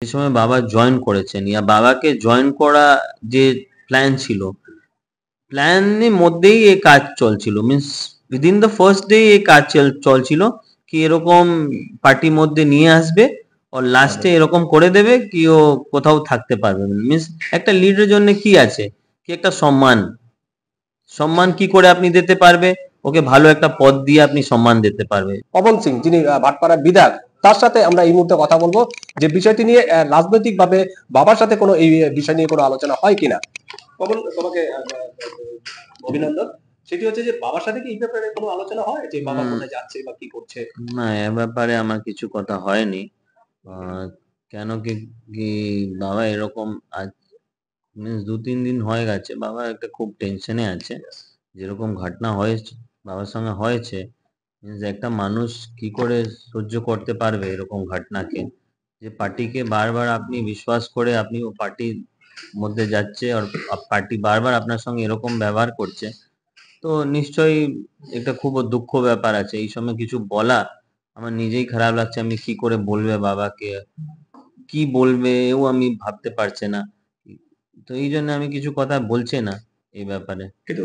যে সময় বাবা জয়েন করেছেন ইয়া বাবাকে জয়েন করা যে প্ল্যান ছিল, প্ল্যানের মধ্যেই এই কাজ চলছিল। Means within the first day এই কাজ চলছিল কি এরকম পার্টির মধ্যে নিয়ে আসবে আর লাস্টে এরকম করে দেবে কি ও কোথাও থাকতে পারবে না। মিন্স একটা লিডারের জন্য কি আছে, কি একটা সম্মান, সম্মান কি করে আপনি দিতে পারবে? ওকে ভালো একটা পদ দিয়ে আপনি সম্মান দিতে পারবে। পবন সিং যিনি ভাটপাড়ার বিধায়ক, তার সাথে আমরা এই মুহূর্তে কথা বলবো যে বিষয়টি নিয়ে রাজনৈতিকভাবে বাবার সাথে কোনো এই বিষয় নিয়ে কোনো আলোচনা হয় কিনা। পবন, তোমাকে অভিনন্দন। সেটি হচ্ছে যে বাবার সাথে কি এই ব্যাপারে কোনো আলোচনা হয় যে বাবা কোথায় যাচ্ছে বা কি করছে? না, এ ব্যাপারে আমার কিছু কথা হয়নি। কেন কি কি বাবা এরকম আজ মিন্স 2-3 দিন হয়ে গেছে, বাবা একটা খুব টেনশনে আছে। যেরকম ঘটনা হয়েছে বাবার সঙ্গে হয়েছে, মিন্স একটা মানুষ কি করে সহ্য করতে পারবে এরকম ঘটনাকে? যে পার্টিকে বারবার আপনি বিশ্বাস করে আপনি ও পার্টির মধ্যে যাচ্ছে আর পার্টি বারবার আপনার সঙ্গে এরকম ব্যবহার করছে, তো নিশ্চয়ই একটা খুব দুঃখ ব্যাপার আছে। এই সময় কিছু বলা আমার নিজেই খারাপ লাগছে। আমি কি করে বলবে বাবাকে, কি বলবে এও আমি ভাবতে পারছি না। তো এই জন্য আমি কিছু কথা বলছি না এই ব্যাপারে। কিন্তু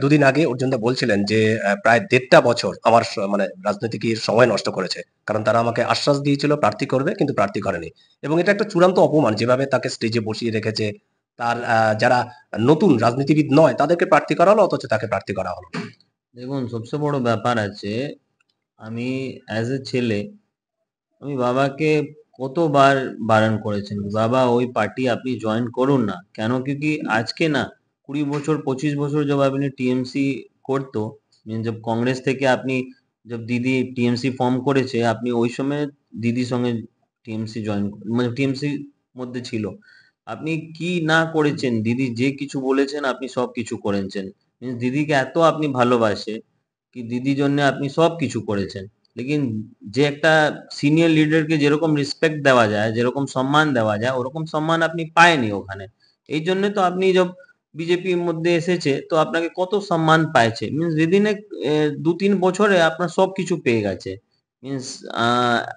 দুদিন আগে অর্জুন দা বলছিলেন যে প্রায় 1.5টা বছর আমার মানে রাজনৈতিক সময় নষ্ট করেছে, কারণ তারা আমাকে আশ্বাস দিয়েছিল প্রার্থী করবে, কিন্তু প্রার্থী করেনি। এবং এটা একটা চূড়ান্ত অপমান, যেভাবে তাকে স্টেজে বসিয়ে রেখেছে। তার যারা নতুন রাজনীতিবিদ নয় তাদেরকে প্রার্থী করা হলো, অথচ তাকে প্রার্থী করা হলো। দেখুন, সবচেয়ে বড় ব্যাপার আছে, আমি অ্যাজ এ ছেলে আমি বাবাকে কতবার বারণ করেছেন, বাবা ওই পার্টি আপনি জয়েন করুন না। কেন কি আজকে না 20 বছর 25 বছর जब আপনি টিএমসি করতো, মিন जब কংগ্রেস থেকে আপনি जब দিদি টিএমসি ফর্ম করেছে, আপনি ওই সময় দিদির সঙ্গে টিএমসি জয়েন মানে টিএমসি মধ্যে ছিল। আপনি কি না করেছেন, দিদি যে কিছু বলেছেন আপনি সব কিছু করেছেন। মিন্স দিদিকে এত আপনি ভালোবাসে কি দিদির জন্য আপনি সব কিছু করেছেন। লেকিন যে একটা সিনিয়র লিডারকে যেরকম রেসপেক্ট দেওয়া যায়, যেরকম সম্মান দেওয়া যায়, ওরকম সম্মান আপনি পায়নি ওখানে। এই জন্য তো আপনি যব বিজেপির মধ্যে এসেছে তো আপনাকে কত সম্মান পাইছে। মিন্স উইদিন 2-3 বছরে আপনার সব কিছু পেয়ে গেছে। মিন্স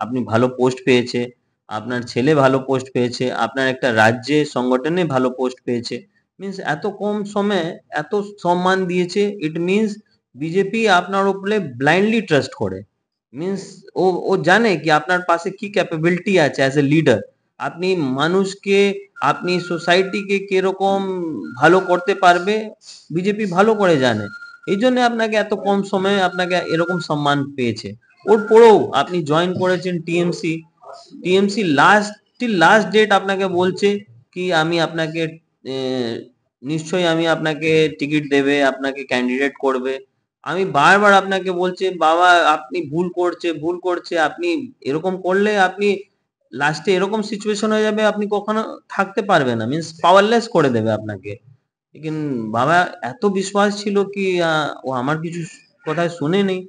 আপনি ভালো পোস্ট পেয়েছে, আপনার ছেলে ভালো পোস্ট পেয়েছে, আপনার একটা রাজ্যে সংগঠনে ভালো পোস্ট পেয়েছে। মিন্স এত কম সময়ে এত সম্মান দিয়েছে, ইট মিন্স বিজেপি আপনার উপরে ব্লাইন্ডলি ট্রাস্ট করে। মিন্স ও জানে কি আপনার পাশে কি ক্যাপাবিলিটি আছে অ্যাজ এ লিডার। আপনি মানুষকে, আপনি সোসাইটিকে কিরকম ভালো করতে পারবে, বিজেপি ভালো করে জানে। এই জন্য আপনাকে এত কম সময়ে আপনাকে এরকম সম্মান পেয়েছে। ওর পরেও আপনি জয়েন করেছেন টিএমসি, টিএমসি লাস্ট ডেট আপনাকে বলছে কি আমি আপনাকে নিশ্চয়ই আমি আপনাকে টিকিট দেবে, আপনাকে ক্যান্ডিডেট করবে। আমি বারবার আপনাকে বলছি বাবা আপনি ভুল করছে, আপনি এরকম করলে আপনি লাস্টে এরকম সিচুয়েশন হয়ে যাবে, আপনি কখনো থাকতে পারবে না, মিন্স পাওয়ারলেস করে দেবে আপনাকে। লেকিন বাবা এত বিশ্বাস ছিল কি ও আমার কিছু কথায় শুনে নেই।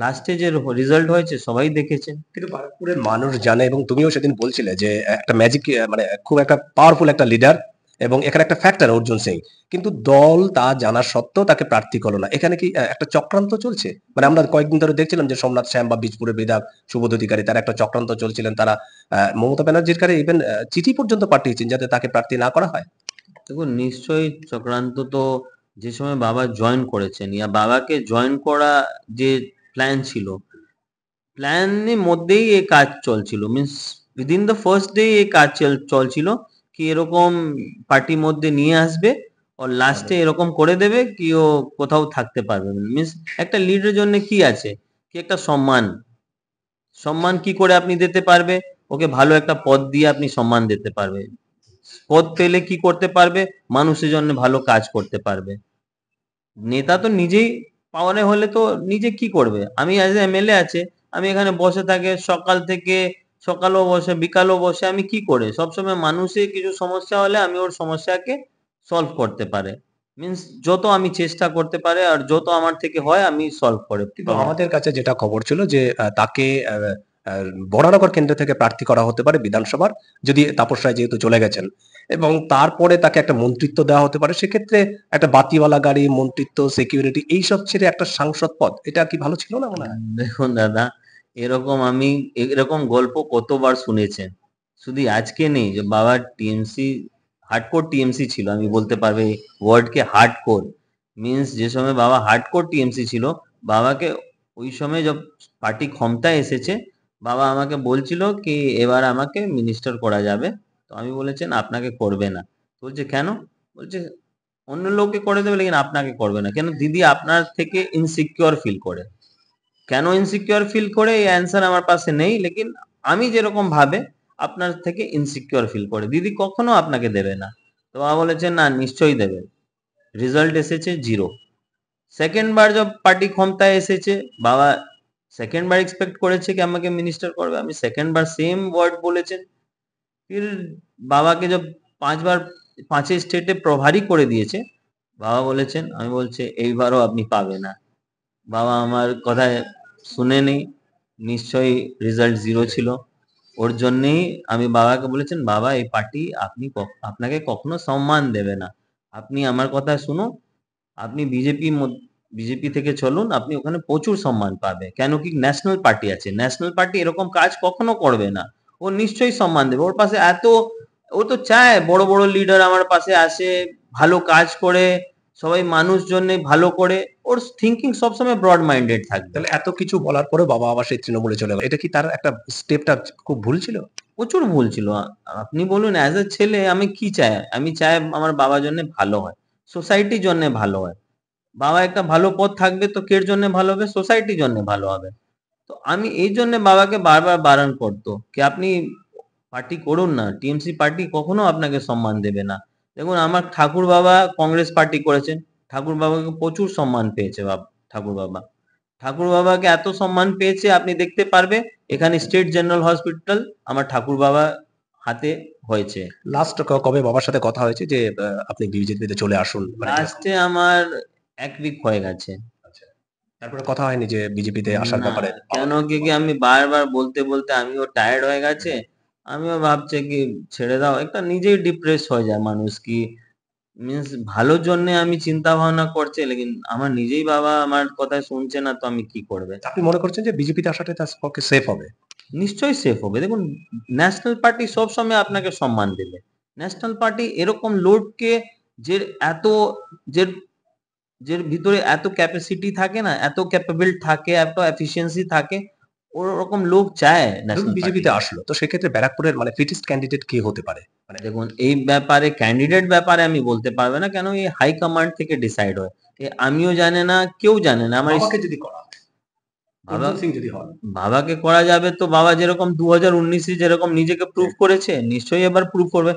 লাস্টে যে রেজাল্ট হয়েছে সবাই দেখেছে। কিন্তু বারাকপুরের মানুষ জানে, এবং তুমিও সেদিন বলছিলে যে একটা ম্যাজিক, মানে খুব একটা পাওয়ারফুল একটা লিডার, এবং এখানে একটা ফ্যাক্টর অর্জুন সিং। কিন্তু দল তা জানা সত্ত্বেও তাকে প্রার্থী করলো না। এখানে কি একটা চক্রান্ত চলছে? মানে আমরা কয়েকদিন ধরে দেখছিলাম যে সোমনাথ শ্যাম বা বীজপুরের বিধায়ক সুবোধ অধিকারী, তারা একটা চক্রান্ত চলছিলেন। তারা মমতা ব্যানার্জির কাছে ইভেন চিঠি পর্যন্ত পাঠিয়েছেন যাতে তাকে প্রার্থী না করা হয়। দেখুন, নিশ্চয়ই চক্রান্ত তো যে সময় বাবা জয়েন করেছেন ইয়া বাবাকে জয়েন করা যে প্ল্যান ছিল, প্ল্যানের মধ্যেই এই কাজ চলছিল। Means within the first day এই কাজ চলছিল কি এরকম পার্টির মধ্যে নিয়ে আসবে আর লাস্টে এরকম করে দেবে কি ও কোথাও থাকতে পারবে না। মিন্স একটা লিডারের জন্য কি আছে, কি একটা সম্মান, সম্মান কি করে আপনি দিতে পারবে? ওকে ভালো একটা পদ দিয়ে আপনি সম্মান দিতে পারবে। পদ পেলে কি করতে পারবে? মানুষের জন্য ভালো কাজ করতে পারবে। নেতা তো নিজেই পাওয়ারে হলে তো নিজে কি করবে? আমি অ্যাজ এ এমএলএ আছে, আমি এখানে বসে থাকে সকাল থেকে, সকালেও বসে বিকালেও বসে, আমি কি করে সবসময় মানুষের কিছু সমস্যা হলে আমি ওর সমস্যাকে সলভ করতে পারে। মিন্স যত আমি চেষ্টা করতে পারে আর যত আমার থেকে হয় আমি সলভ করে। কিন্তু আমাদের কাছে যেটা খবর ছিল যে তাকে বরানগর কেন্দ্র থেকে প্রার্থী করা হতে পারে বিধানসভার, যদি তাপস রায় যেহেতু চলে গেছেন, এবং তারপরে তাকে একটা মন্ত্রিত্ব দেওয়া হতে পারে। সেক্ষেত্রে একটা বাতিওয়ালা গাড়ি, মন্ত্রিত্ব, সিকিউরিটি এইসব ছেড়ে একটা সাংসদ পদ, এটা কি ভালো ছিল না মনে হয়? দেখুন দাদা, এরকম আমি এরকম গল্প কতবার শুনেছেন, শুধু আজকে নেই, যে বাবা টিএমসি হার্ডকোর টিএমসি ছিল, আমি বলতে পারবো এই ওয়ার্ডকে হার্ডকোর মিন্স, যে সময় বাবা হার্ডকোর টিএমসি ছিল, বাবাকে ওই সময় যখন পার্টি ক্ষমতায় এসেছে, বাবা আমাকে বলছিল কি এবার আমাকে মিনিস্টার করা যাবে। তো আমি বলেছেন আপনাকে করবে না। বলছে কেন? বলছে অন্য লোককে করে দেবে, লেকিন আপনাকে করবে না। কেন? দিদি আপনার থেকে ইনসিকিউর ফিল করে। কেন ইনসিকিউর ফিল করে এই অ্যান্সার আমার পাশে নেই, লেকিন আমি যেরকম ভাবে আপনার থেকে ইনসিকিউর ফিল করে, দিদি কখনো আপনাকে দেবে না। তো বাবা বলেছেন না নিশ্চয়ই দেবে। রেজাল্ট এসেছে 0। সেকেন্ড বার जब পার্টি ক্ষমতায় এসেছে, বাবা সেকেন্ড বার এক্সপেক্ট করেছে কি আমাকে মিনিস্টার করবে, আমি সেকেন্ড বার সেম ওয়ার্ড বলেছেন। फिर বাবাকে जब 5 বার 5 স্টেটে প্রভারী করে দিয়েছে, বাবা বলেছেন, আমি বলছে এইবারও আপনি পাবে না। বাবা আমার কথা শুনেনি, নিশ্চয়ই রেজাল্ট 0 ছিল। ওর জন্যেই আমি বাবাকে বলেছেন, বাবা এই পার্টি আপনি আপনাকে কখনো সম্মান দেবে না। আপনি আমার কথা শুনুন, আপনি বিজেপি থেকে চলুন, আপনি ওখানে প্রচুর সম্মান পাবে। কেন কি ন্যাশনাল পার্টি আছে, ন্যাশনাল পার্টি এরকম কাজ কখনো করবে না। ও নিশ্চয়ই সম্মান দেবে। ওর পাশে ও তো চায় বড় বড় লিডার আমার পাশে আসে, ভালো কাজ করে, সবাই মানুষ জন্য ভালো করে। ওর থিঙ্কিং সবসময় ব্রড মাইন্ডেড থাকবে। তাহলে এত কিছু বলার পরে বাবা আবার সেই তৃণমূলে চলে গেল, এটা কি তার একটা স্টেপটা খুব ভুল ছিল? প্রচুর ভুল ছিল। আপনি বলুন অ্যাজ এ ছেলে আমি কি চাই? আমি চাই আমার বাবার জন্য ভালো হয়, সোসাইটির জন্য ভালো হয়। বাবা একটা ভালো পথ থাকবে তো কের জন্য ভালো হবে? সোসাইটির জন্য ভালো হবে। তো আমি এই জন্য বাবাকে বারবার বারণ করতো কি আপনি পার্টি করুন না, টিএমসি পার্টি কখনো আপনাকে সম্মান দেবে না। দেখুন আমার ঠাকুর বাবা কংগ্রেস পার্টি করেছেন, ঠাকুর বাবাকে প্রচুর সম্মান পেয়েছে ঠাকুর বাবা। ঠাকুর বাবাকে এত সম্মান পেয়েছে, আপনি দেখতে পারবে এখানে স্টেট জেনারেল হসপিটাল আমার ঠাকুর বাবা হাতে হয়েছে। লাস্ট কবে বাবার সাথে কথা হয়েছে যে আপনি বিজেপিতে চলে আসুন, মানে এরকম? লাস্টে আমার 1 উইক হয়ে গেছে। আচ্ছা। তারপরে কথা হয়নি যে বিজেপিতে আসার না, ব্যাপারে? কেন কি আমি বারবার বলতে বলতে আমিও টায়ার্ড হয়ে গেছে। আমিও ভাবছি কি ছেড়ে দাও, একটা নিজেই ডিপ্রেস হয়ে যায় মানুষ কি মিন্স ভালোর জন্য আমি চিন্তা ভাবনা করছি, লেকিন আমার নিজেই বাবা আমার কথা শুনছে না, তো আমি কি করবে? আপনি মনে করছেন যে বিজেপিতে আসাটাই তার পক্ষে সেফ হবে? নিশ্চয়ই সেফ হবে। দেখুন ন্যাশনাল পার্টি সবসময় আপনাকে সম্মান দেবে। ন্যাশনাল পার্টি এরকম লোককে যে এত যে যে ভিতরে এত ক্যাপাসিটি থাকে না, এত ক্যাপেবল থাকে, এত এফিসিয়েন্সি থাকে, ওরকম লোক চায় ধরুন ন্যাশনাল বিজেপিতে পার্টিতে। আসলো, তো সেক্ষেত্রে ব্যারাকপুরের মানে ফিটেস্ট ক্যান্ডিডেট কে হতে পারে? মানে দেখুন এই ব্যাপারে ক্যান্ডিডেট ব্যাপারে আমি বলতে পারবো না, কেন এই হাই কমান্ড থেকে ডিসাইড হয়। আমিও জানে না, কেউ জানে না। আমার বাবাকে যদি করা হয়, বাবা অর্জুন সিং যদি হন? বাবাকে করা যাবে তো বাবা যেরকম 2019 যেরকম নিজেকে প্রুভ করেছে, নিশ্চয়ই এবার প্রুভ করবে।